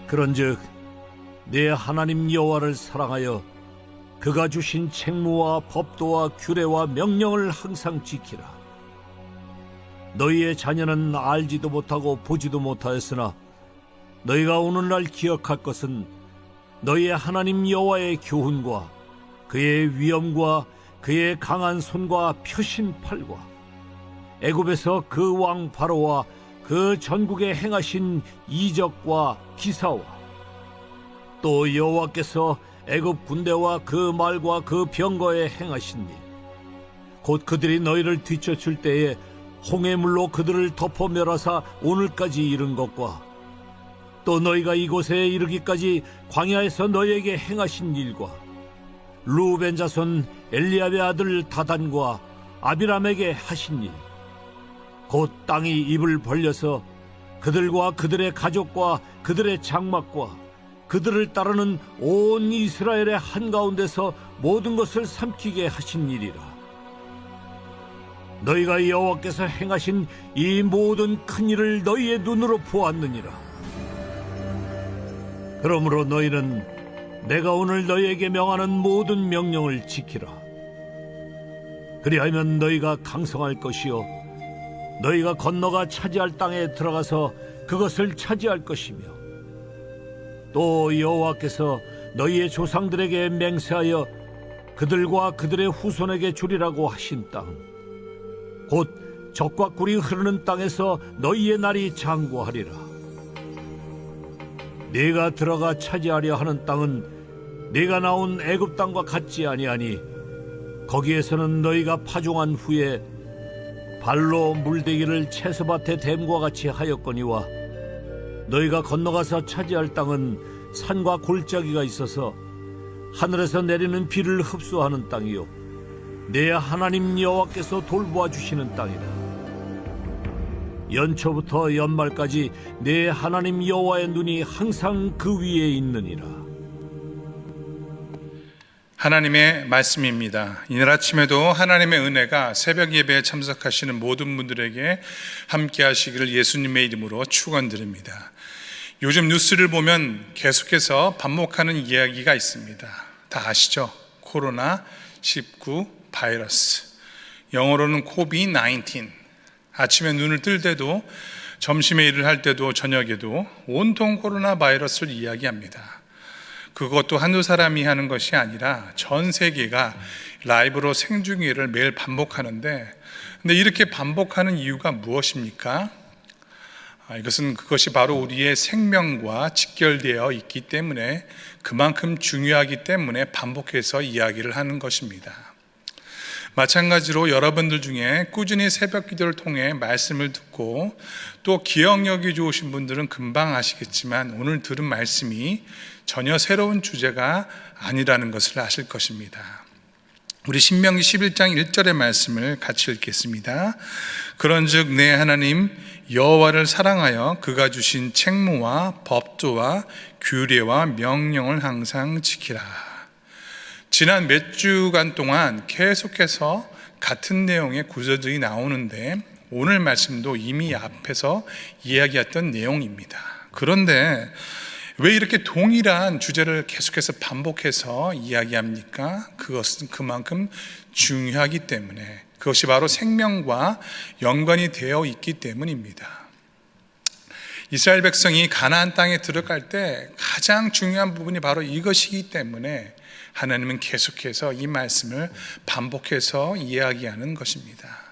그런즉 네 하나님 여호와를 사랑하여 그가 주신 책무와 법도와 규례와 명령을 항상 지키라. 너희의 자녀는 알지도 못하고 보지도 못하였으나 너희가 오늘날 기억할 것은 너희의 하나님 여호와의 교훈과 그의 위엄과 그의 강한 손과 펴신 팔과 애굽에서 그 왕 바로와 그 전국에 행하신 이적과 기사와 또 여호와께서 애굽 군대와 그 말과 그 병거에 행하신 일, 곧 그들이 너희를 뒤쫓을 때에 홍해물로 그들을 덮어 멸하사 오늘까지 이른 것과 또 너희가 이곳에 이르기까지 광야에서 너희에게 행하신 일과 루벤 자손 엘리압의 아들 다단과 아비람에게 하신 일, 곧 땅이 입을 벌려서 그들과 그들의 가족과 그들의 장막과 그들을 따르는 온 이스라엘의 한가운데서 모든 것을 삼키게 하신 일이라. 너희가 여호와께서 행하신 이 모든 큰 일을 너희의 눈으로 보았느니라. 그러므로 너희는 내가 오늘 너희에게 명하는 모든 명령을 지키라. 그리하면 너희가 강성할 것이요 너희가 건너가 차지할 땅에 들어가서 그것을 차지할 것이며 또 여호와께서 너희의 조상들에게 맹세하여 그들과 그들의 후손에게 주리라고 하신 땅, 곧 젖과 꿀이 흐르는 땅에서 너희의 날이 장구하리라. 네가 들어가 차지하려 하는 땅은 네가 나온 애굽 땅과 같지 아니하니 거기에서는 너희가 파종한 후에 발로 물대기를 채소밭의 댐과 같이 하였거니와 너희가 건너가서 차지할 땅은 산과 골짜기가 있어서 하늘에서 내리는 비를 흡수하는 땅이요 내 하나님 여호와께서 돌보아 주시는 땅이라. 연초부터 연말까지 내 하나님 여호와의 눈이 항상 그 위에 있느니라. 하나님의 말씀입니다. 이날 아침에도 하나님의 은혜가 새벽 예배에 참석하시는 모든 분들에게 함께 하시기를 예수님의 이름으로 축원드립니다. 요즘 뉴스를 보면 계속해서 반복하는 이야기가 있습니다. 다 아시죠? 코로나19 바이러스, 영어로는 COVID-19. 아침에 눈을 뜰 때도 점심에 일을 할 때도 저녁에도 온통 코로나 바이러스를 이야기합니다. 그것도 한두 사람이 하는 것이 아니라 전 세계가 라이브로 생중계를 매일 반복하는데, 근데 이렇게 반복하는 이유가 무엇입니까? 이것은 그것이 바로 우리의 생명과 직결되어 있기 때문에, 그만큼 중요하기 때문에 반복해서 이야기를 하는 것입니다. 마찬가지로 여러분들 중에 꾸준히 새벽 기도를 통해 말씀을 듣고 또 기억력이 좋으신 분들은 금방 아시겠지만 오늘 들은 말씀이 전혀 새로운 주제가 아니라는 것을 아실 것입니다. 우리 신명기 11장 1절의 말씀을 같이 읽겠습니다. 그런즉 내 하나님 여호와를 사랑하여 그가 주신 책무와 법도와 규례와 명령을 항상 지키라. 지난 몇 주간 동안 계속해서 같은 내용의 구절들이 나오는데 오늘 말씀도 이미 앞에서 이야기했던 내용입니다. 그런데 왜 이렇게 동일한 주제를 계속해서 반복해서 이야기합니까? 그것은 그만큼 중요하기 때문에, 그것이 바로 생명과 연관이 되어 있기 때문입니다. 이스라엘 백성이 가나안 땅에 들어갈 때 가장 중요한 부분이 바로 이것이기 때문에 하나님은 계속해서 이 말씀을 반복해서 이야기하는 것입니다.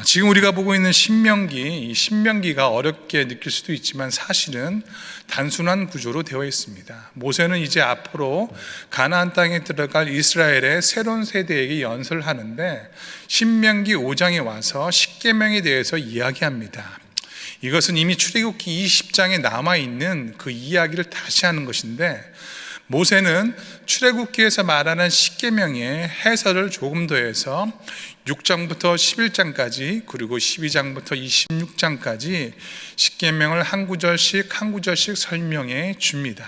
지금 우리가 보고 있는 신명기, 이 신명기가 어렵게 느낄 수도 있지만 사실은 단순한 구조로 되어 있습니다. 모세는 이제 앞으로 가나안 땅에 들어갈 이스라엘의 새로운 세대에게 연설을 하는데 신명기 5장에 와서 십계명에 대해서 이야기합니다. 이것은 이미 출애굽기 20장에 남아있는 그 이야기를 다시 하는 것인데, 모세는 출애굽기에서 말하는 십계명의 해설을 조금 더해서 6장부터 11장까지 그리고 12장부터 26장까지 십계명을 한 구절씩 한 구절씩 설명해 줍니다.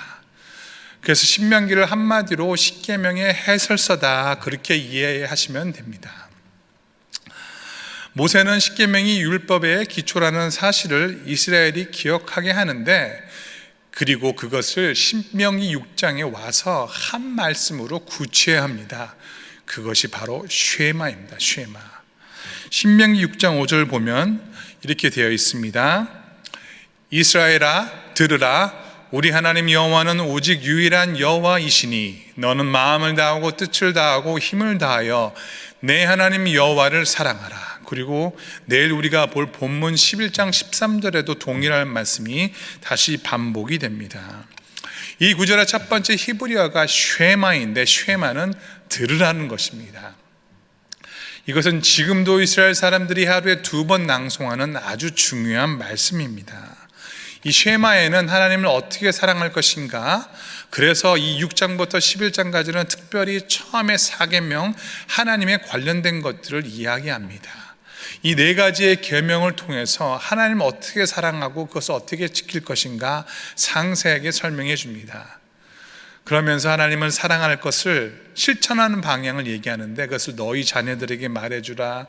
그래서 신명기를 한마디로 십계명의 해설서다, 그렇게 이해하시면 됩니다. 모세는 십계명이 율법의 기초라는 사실을 이스라엘이 기억하게 하는데, 그리고 그것을 신명기 6장에 와서 한 말씀으로 구체합니다. 그것이 바로 쉐마입니다. 쉐마. 신명기 6장 5절 보면 이렇게 되어 있습니다. 이스라엘아 들으라. 우리 하나님 여호와는 오직 유일한 여호와이시니 너는 마음을 다하고 뜻을 다하고 힘을 다하여 내 하나님 여호와를 사랑하라. 그리고 내일 우리가 볼 본문 11장 13절에도 동일한 말씀이 다시 반복이 됩니다. 이 구절의 첫 번째 히브리어가 쉐마인데 쉐마는 들으라는 것입니다. 이것은 지금도 이스라엘 사람들이 하루에 2번 낭송하는 아주 중요한 말씀입니다. 이 쉐마에는 하나님을 어떻게 사랑할 것인가, 그래서 이 6장부터 11장까지는 특별히 처음에 4계명 하나님에 관련된 것들을 이야기합니다. 이 4가지의 계명을 통해서 하나님을 어떻게 사랑하고 그것을 어떻게 지킬 것인가 상세하게 설명해 줍니다. 그러면서 하나님을 사랑할 것을 실천하는 방향을 얘기하는데, 그것을 너희 자녀들에게 말해주라.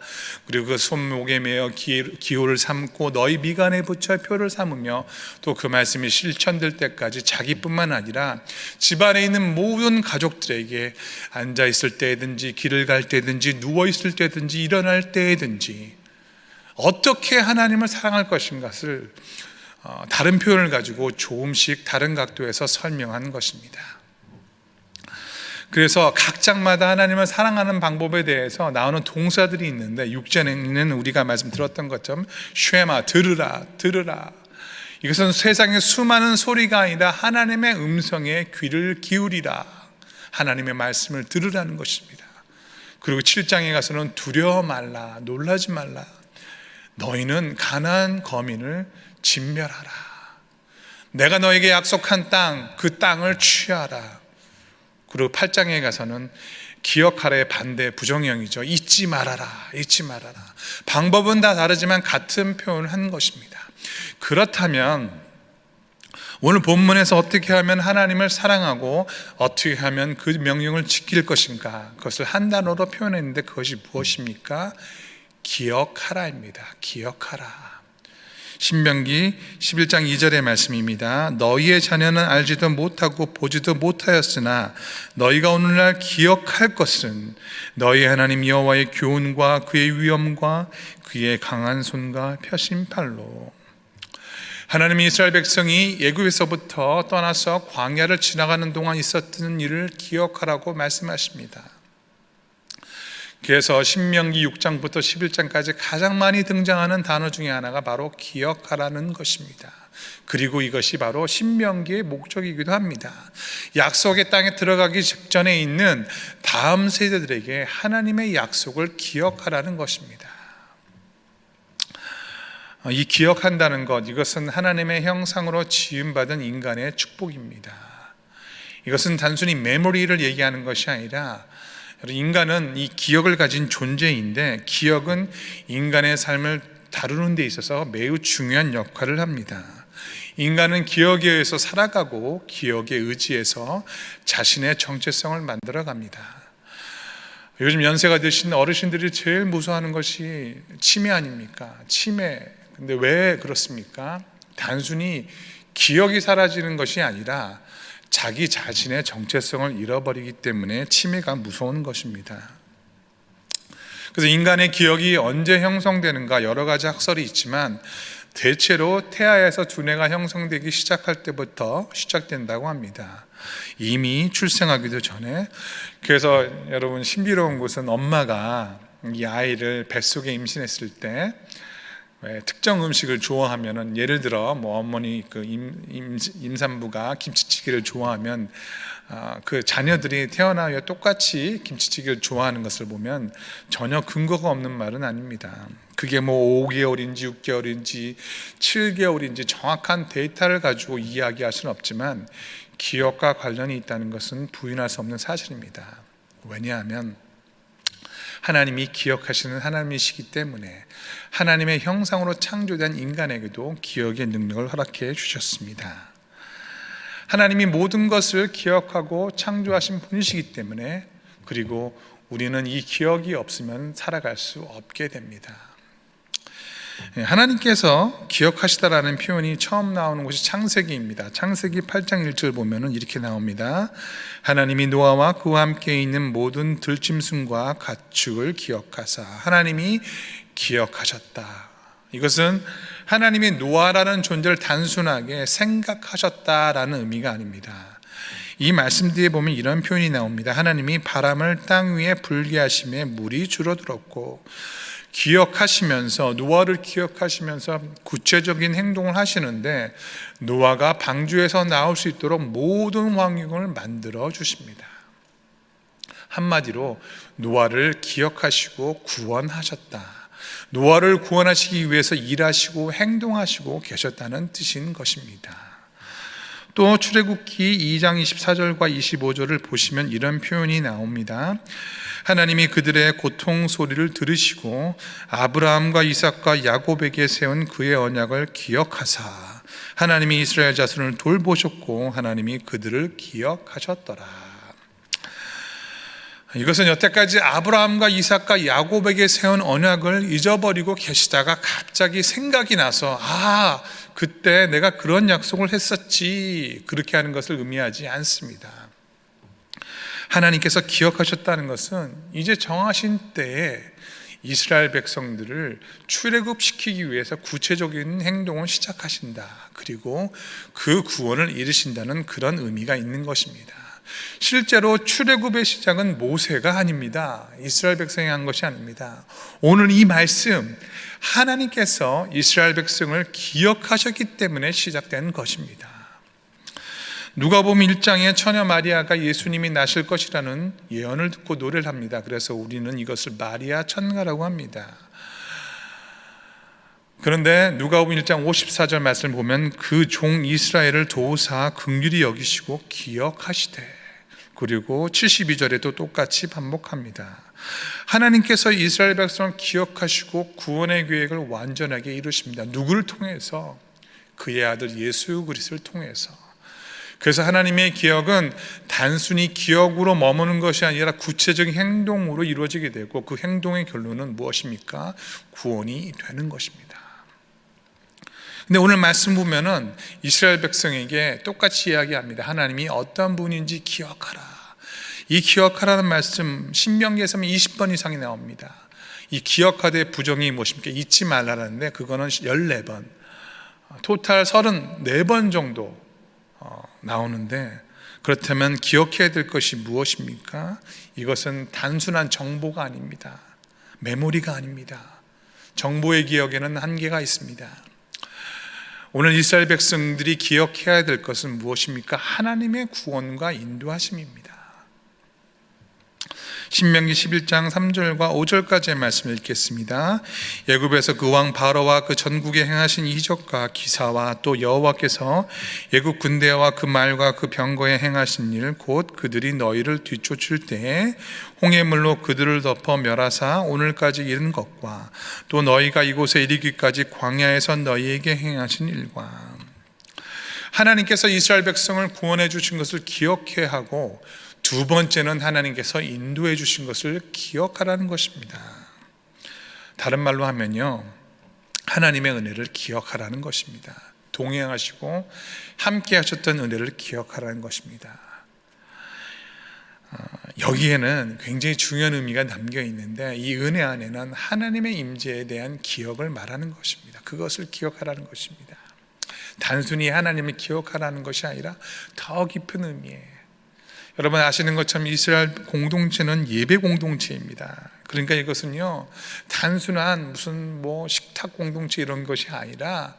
그리고 그 손목에 매어 기호를 삼고 너희 미간에 붙여 표를 삼으며, 또 그 말씀이 실천될 때까지 자기뿐만 아니라 집안에 있는 모든 가족들에게 앉아있을 때든지 길을 갈 때든지 누워있을 때든지 일어날 때든지 어떻게 하나님을 사랑할 것인가를 다른 표현을 가지고 조금씩 다른 각도에서 설명하는 것입니다. 그래서 각 장마다 하나님을 사랑하는 방법에 대해서 나오는 동사들이 있는데, 6장에는 우리가 말씀 들었던 것처럼 쉐마, 들으라, 들으라. 이것은 세상의 수많은 소리가 아니라 하나님의 음성에 귀를 기울이라, 하나님의 말씀을 들으라는 것입니다. 그리고 7장에 가서는 두려워 말라, 놀라지 말라. 너희는 가나안 거민을 진멸하라. 내가 너에게 약속한 땅, 그 땅을 취하라. 그리고 8장에 가서는 기억하라의 반대 부정형이죠. 잊지 말아라, 잊지 말아라. 방법은 다 다르지만 같은 표현을 한 것입니다. 그렇다면 오늘 본문에서 어떻게 하면 하나님을 사랑하고 어떻게 하면 그 명령을 지킬 것인가, 그것을 한 단어로 표현했는데 그것이 무엇입니까? 기억하라입니다. 기억하라. 신명기 11장 2절의 말씀입니다. 너희의 자녀는 알지도 못하고 보지도 못하였으나 너희가 오늘날 기억할 것은 너희 하나님 여호와의 교훈과 그의 위엄과 그의 강한 손과 펴신 팔로. 하나님이 이스라엘 백성이 애굽에서부터 떠나서 광야를 지나가는 동안 있었던 일을 기억하라고 말씀하십니다. 그래서 신명기 6장부터 11장까지 가장 많이 등장하는 단어 중에 하나가 바로 기억하라는 것입니다. 그리고 이것이 바로 신명기의 목적이기도 합니다. 약속의 땅에 들어가기 직전에 있는 다음 세대들에게 하나님의 약속을 기억하라는 것입니다. 이 기억한다는 것, 이것은 하나님의 형상으로 지음받은 인간의 축복입니다. 이것은 단순히 메모리를 얘기하는 것이 아니라, 인간은 이 기억을 가진 존재인데, 기억은 인간의 삶을 다루는 데 있어서 매우 중요한 역할을 합니다. 인간은 기억에 의해서 살아가고 기억에 의지해서 자신의 정체성을 만들어갑니다. 요즘 연세가 드신 어르신들이 제일 무서워하는 것이 치매 아닙니까? 치매. 근데 왜 그렇습니까? 단순히 기억이 사라지는 것이 아니라 자기 자신의 정체성을 잃어버리기 때문에 치매가 무서운 것입니다. 그래서 인간의 기억이 언제 형성되는가 여러 가지 학설이 있지만, 대체로 태아에서 두뇌가 형성되기 시작할 때부터 시작된다고 합니다. 이미 출생하기도 전에. 그래서 여러분, 신비로운 것은 엄마가 이 아이를 뱃속에 임신했을 때 특정 음식을 좋아하면은, 예를 들어 뭐 어머니 그 임산부가 김치찌개를 좋아하면 그 자녀들이 태어나 후에 똑같이 김치찌개를 좋아하는 것을 보면 전혀 근거가 없는 말은 아닙니다. 그게 뭐 5개월인지 6개월인지 7개월인지 정확한 데이터를 가지고 이야기할 수는 없지만, 기억과 관련이 있다는 것은 부인할 수 없는 사실입니다. 왜냐하면 하나님이 기억하시는 하나님이시기 때문에 하나님의 형상으로 창조된 인간에게도 기억의 능력을 허락해 주셨습니다. 하나님이 모든 것을 기억하고 창조하신 분이시기 때문에, 그리고 우리는 이 기억이 없으면 살아갈 수 없게 됩니다. 하나님께서 기억하시다라는 표현이 처음 나오는 곳이 창세기입니다. 창세기 8장 1절 보면은 이렇게 나옵니다. 하나님이 노아와 그와 함께 있는 모든 들짐승과 가축을 기억하사. 하나님이 기억하셨다. 이것은 하나님이 노아라는 존재를 단순하게 생각하셨다라는 의미가 아닙니다. 이 말씀 뒤에 보면 이런 표현이 나옵니다. 하나님이 바람을 땅 위에 불게 하심에 물이 줄어들었고, 기억하시면서, 노아를 기억하시면서 구체적인 행동을 하시는데, 노아가 방주에서 나올 수 있도록 모든 환경을 만들어 주십니다. 한마디로 노아를 기억하시고 구원하셨다. 노아를 구원하시기 위해서 일하시고 행동하시고 계셨다는 뜻인 것입니다. 또 출애굽기 2장 24절과 25절을 보시면 이런 표현이 나옵니다. 하나님이 그들의 고통 소리를 들으시고 아브라함과 이삭과 야곱에게 세운 그의 언약을 기억하사 하나님이 이스라엘 자손을 돌보셨고 하나님이 그들을 기억하셨더라. 이것은 여태까지 아브라함과 이삭과 야곱에게 세운 언약을 잊어버리고 계시다가 갑자기 생각이 나서 그때 내가 그런 약속을 했었지, 그렇게 하는 것을 의미하지 않습니다. 하나님께서 기억하셨다는 것은 이제 정하신 때에 이스라엘 백성들을 출애굽시키기 위해서 구체적인 행동을 시작하신다. 그리고 그 구원을 이루신다는 그런 의미가 있는 것입니다. 실제로 출애굽의 시작은 모세가 아닙니다. 이스라엘 백성이 한 것이 아닙니다. 오늘 이 말씀, 하나님께서 이스라엘 백성을 기억하셨기 때문에 시작된 것입니다. 누가복음 1장에 처녀 마리아가 예수님이 나실 것이라는 예언을 듣고 노래를 합니다. 그래서 우리는 이것을 마리아 천가라고 합니다. 그런데 누가복음 1장 54절 말씀을 보면 그 종 이스라엘을 도우사 긍휼히 여기시고 기억하시되, 그리고 72절에도 똑같이 반복합니다. 하나님께서 이스라엘 백성을 기억하시고 구원의 계획을 완전하게 이루십니다. 누구를 통해서? 그의 아들 예수 그리스도를 통해서. 그래서 하나님의 기억은 단순히 기억으로 머무는 것이 아니라 구체적인 행동으로 이루어지게 되고, 그 행동의 결론은 무엇입니까? 구원이 되는 것입니다. 근데 오늘 말씀 보면은 이스라엘 백성에게 똑같이 이야기합니다. 하나님이 어떤 분인지 기억하라. 이 기억하라는 말씀 신명기에서 20번 이상이 나옵니다. 이 기억하되 부정이 무엇입니까? 잊지 말라라는데 그거는 14번, 토탈 34번 정도 나오는데, 그렇다면 기억해야 될 것이 무엇입니까? 이것은 단순한 정보가 아닙니다. 메모리가 아닙니다. 정보의 기억에는 한계가 있습니다. 오늘 이스라엘 백성들이 기억해야 될 것은 무엇입니까? 하나님의 구원과 인도하심입니다. 신명기 11장 3절과 5절까지의 말씀을 읽겠습니다. 애굽에서 그 왕 바로와 그 전국에 행하신 이적과 기사와 또 여호와께서 애굽 군대와 그 말과 그 병거에 행하신 일, 곧 그들이 너희를 뒤쫓을 때에 홍해물로 그들을 덮어 멸하사 오늘까지 이른 것과 또 너희가 이곳에 이르기까지 광야에서 너희에게 행하신 일과. 하나님께서 이스라엘 백성을 구원해 주신 것을 기억해야 하고, 두 번째는 하나님께서 인도해 주신 것을 기억하라는 것입니다. 다른 말로 하면요, 하나님의 은혜를 기억하라는 것입니다. 동행하시고 함께 하셨던 은혜를 기억하라는 것입니다. 여기에는 굉장히 중요한 의미가 담겨 있는데, 이 은혜 안에는 하나님의 임재에 대한 기억을 말하는 것입니다. 그것을 기억하라는 것입니다. 단순히 하나님을 기억하라는 것이 아니라 더 깊은 의미예요. 여러분 아시는 것처럼 이스라엘 공동체는 예배 공동체입니다. 그러니까 이것은요, 단순한 무슨 식탁 공동체 이런 것이 아니라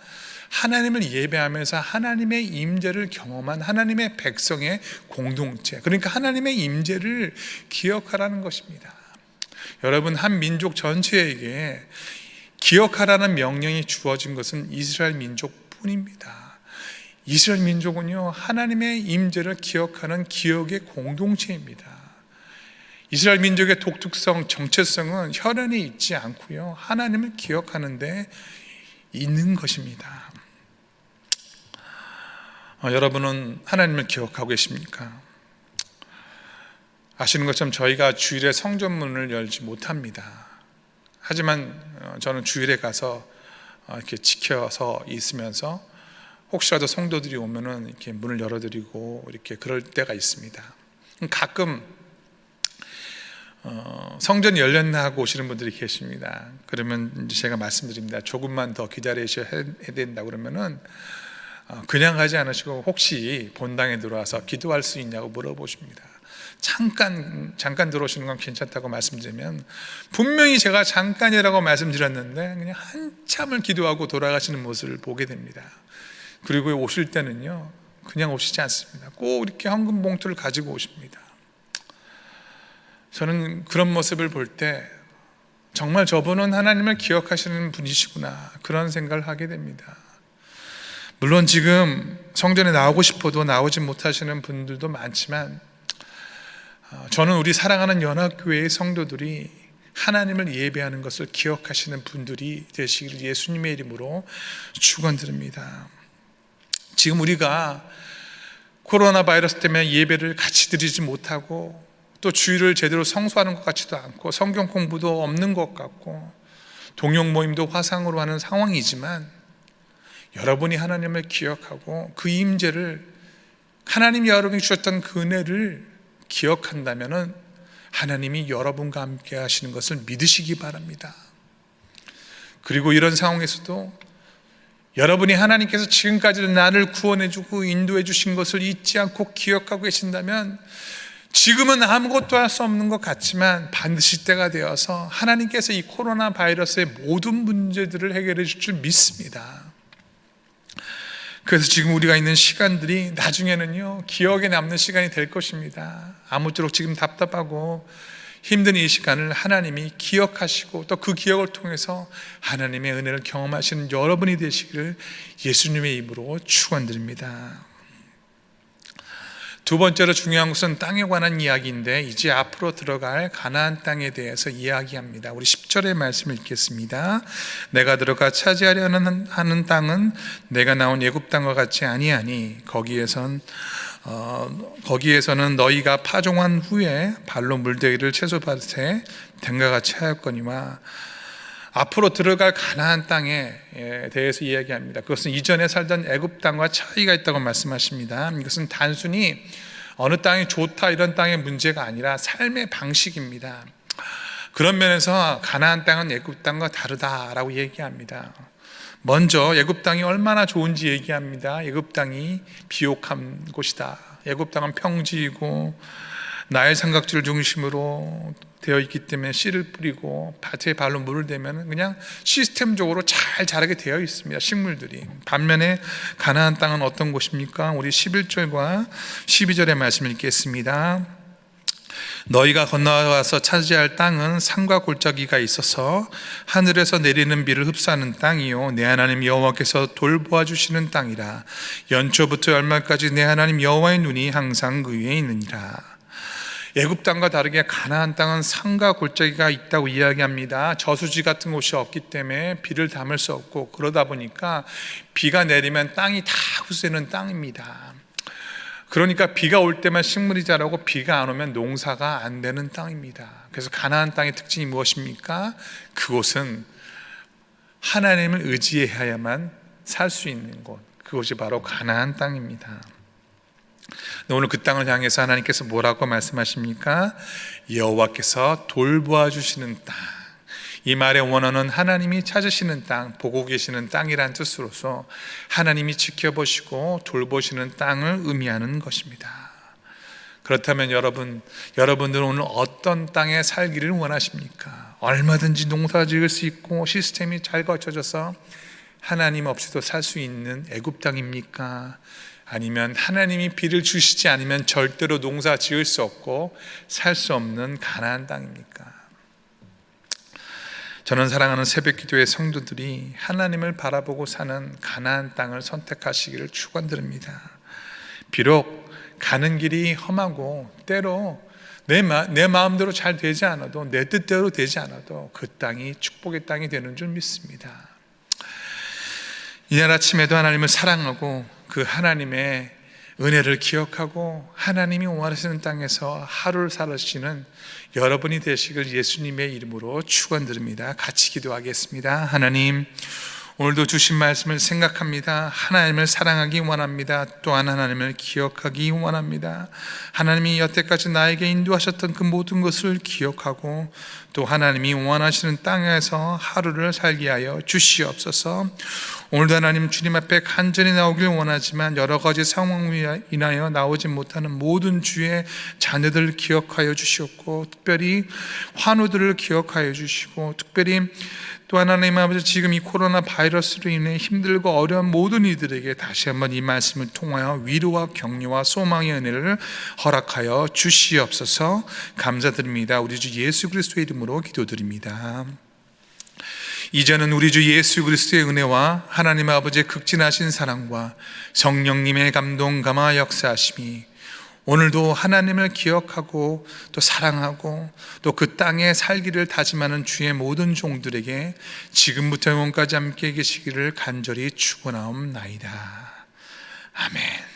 하나님을 예배하면서 하나님의 임재를 경험한 하나님의 백성의 공동체, 그러니까 하나님의 임재를 기억하라는 것입니다. 여러분, 한 민족 전체에게 기억하라는 명령이 주어진 것은 이스라엘 민족뿐입니다. 이스라엘 민족은요, 하나님의 임재를 기억하는 기억의 공동체입니다. 이스라엘 민족의 독특성, 정체성은 혈연이 있지 않고요, 하나님을 기억하는 데 있는 것입니다. 여러분은 하나님을 기억하고 계십니까? 아시는 것처럼 저희가 주일에 성전문을 열지 못합니다. 하지만 저는 주일에 가서 이렇게 지켜서 있으면서 혹시라도 성도들이 오면은 이렇게 문을 열어드리고 이렇게 그럴 때가 있습니다. 가끔 성전이 열렸나 하고 오시는 분들이 계십니다. 그러면 이제 제가 말씀드립니다. 조금만 더 기다리셔야 된다 그러면은 그냥 가지 않으시고 혹시 본당에 들어와서 기도할 수 있냐고 물어보십니다. 잠깐 들어오시는 건 괜찮다고 말씀드리면 분명히 제가 잠깐이라고 말씀드렸는데 그냥 한참을 기도하고 돌아가시는 모습을 보게 됩니다. 그리고 오실 때는요 그냥 오시지 않습니다. 꼭 이렇게 헌금 봉투를 가지고 오십니다. 저는 그런 모습을 볼 때 정말 저분은 하나님을 기억하시는 분이시구나 그런 생각을 하게 됩니다. 물론 지금 성전에 나오고 싶어도 나오지 못하시는 분들도 많지만 저는 우리 사랑하는 연합교회의 성도들이 하나님을 예배하는 것을 기억하시는 분들이 되시기를 예수님의 이름으로 축원드립니다. 지금 우리가 코로나 바이러스 때문에 예배를 같이 드리지 못하고 또 주일을 제대로 성수하는 것 같지도 않고 성경 공부도 없는 것 같고 동영 모임도 화상으로 하는 상황이지만 여러분이 하나님을 기억하고 그 임재를 하나님이 여러분이 주셨던 그 은혜를 기억한다면 하나님이 여러분과 함께 하시는 것을 믿으시기 바랍니다. 그리고 이런 상황에서도 여러분이 하나님께서 지금까지 나를 구원해 주고 인도해 주신 것을 잊지 않고 기억하고 계신다면 지금은 아무것도 할 수 없는 것 같지만 반드시 때가 되어서 하나님께서 이 코로나 바이러스의 모든 문제들을 해결해 줄 줄 믿습니다. 그래서 지금 우리가 있는 시간들이 나중에는요 기억에 남는 시간이 될 것입니다. 아무쪼록 지금 답답하고 힘든 이 시간을 하나님이 기억하시고 또 그 기억을 통해서 하나님의 은혜를 경험하시는 여러분이 되시기를 예수님의 이름으로 축원드립니다. 두 번째로 중요한 것은 땅에 관한 이야기인데 이제 앞으로 들어갈 가나안 땅에 대해서 이야기합니다. 우리 10절의 말씀을 읽겠습니다. 내가 들어가 차지하려는 하는 땅은 내가 나온 애굽 땅과 같이 아니하니 거기에서는 너희가 파종한 후에 발로 물대기를 채소밭에 댕과 같이 하였거니와 앞으로 들어갈 가나안 땅에 대해서 이야기합니다. 그것은 이전에 살던 애굽 땅과 차이가 있다고 말씀하십니다. 이것은 단순히 어느 땅이 좋다 이런 땅의 문제가 아니라 삶의 방식입니다. 그런 면에서 가나안 땅은 애굽 땅과 다르다라고 얘기합니다. 먼저 애굽 땅이 얼마나 좋은지 얘기합니다. 애굽 땅이 비옥한 곳이다. 애굽 땅은 평지이고 나일 삼각지를 중심으로 되어 있기 때문에 씨를 뿌리고 밭에 발로 물을 대면 그냥 시스템적으로 잘 자라게 되어 있습니다. 식물들이. 반면에 가나안 땅은 어떤 곳입니까? 우리 11절과 12절의 말씀을 읽겠습니다. 너희가 건너와서 차지할 땅은 산과 골짜기가 있어서 하늘에서 내리는 비를 흡수하는 땅이요 내 하나님 여호와께서 돌보아 주시는 땅이라. 연초부터 열말까지 내 하나님 여호와의 눈이 항상 그 위에 있느니라. 애굽 땅과 다르게 가나안 땅은 산과 골짜기가 있다고 이야기합니다. 저수지 같은 곳이 없기 때문에 비를 담을 수 없고 그러다 보니까 비가 내리면 땅이 다 흡수되는 땅입니다. 그러니까 비가 올 때만 식물이 자라고 비가 안 오면 농사가 안 되는 땅입니다. 그래서 가나안 땅의 특징이 무엇입니까? 그곳은 하나님을 의지해야만 살 수 있는 곳, 그곳이 바로 가나안 땅입니다. 오늘 그 땅을 향해서 하나님께서 뭐라고 말씀하십니까? 여호와께서 돌보아 주시는 땅. 이 말의 원어는 하나님이 찾으시는 땅, 보고 계시는 땅이란 뜻으로서 하나님이 지켜보시고 돌보시는 땅을 의미하는 것입니다. 그렇다면 여러분들은 오늘 어떤 땅에 살기를 원하십니까? 얼마든지 농사 지을 수 있고 시스템이 잘 갖춰져서 하나님 없이도 살 수 있는 애굽 땅입니까? 아니면 하나님이 비를 주시지 않으면 절대로 농사 지을 수 없고 살 수 없는 가나안 땅입니까? 저는 사랑하는 새벽기도의 성도들이 하나님을 바라보고 사는 가나안 땅을 선택하시기를 축원드립니다. 비록 가는 길이 험하고 때로 내 마음대로 잘 되지 않아도 내 뜻대로 되지 않아도 그 땅이 축복의 땅이 되는 줄 믿습니다. 이날 아침에도 하나님을 사랑하고 그 하나님의 은혜를 기억하고 하나님이 원하시는 땅에서 하루를 살아시는 여러분이 되시길 예수님의 이름으로 축원드립니다. 같이 기도하겠습니다. 하나님, 오늘도 주신 말씀을 생각합니다. 하나님을 사랑하기 원합니다. 또한 하나님을 기억하기 원합니다. 하나님이 여태까지 나에게 인도하셨던 그 모든 것을 기억하고 또 하나님이 원하시는 땅에서 하루를 살게 하여 주시옵소서. 오늘도 하나님 주님 앞에 간절히 나오길 원하지만 여러 가지 상황으로 인하여 나오지 못하는 모든 주의 자녀들을 기억하여 주시옵고, 특별히 환우들을 기억하여 주시고, 특별히 또 하나님 아버지 지금 이 코로나 바이러스로 인해 힘들고 어려운 모든 이들에게 다시 한번 이 말씀을 통하여 위로와 격려와 소망의 은혜를 허락하여 주시옵소서. 감사드립니다. 우리 주 예수 그리스도의 이름으로 기도드립니다. 이제는 우리 주 예수 그리스도의 은혜와 하나님 아버지의 극진하신 사랑과 성령님의 감동 감화 역사하심이 오늘도 하나님을 기억하고 또 사랑하고 또 그 땅에 살기를 다짐하는 주의 모든 종들에게 지금부터 영원까지 함께 계시기를 간절히 축원하옵나이다. 아멘.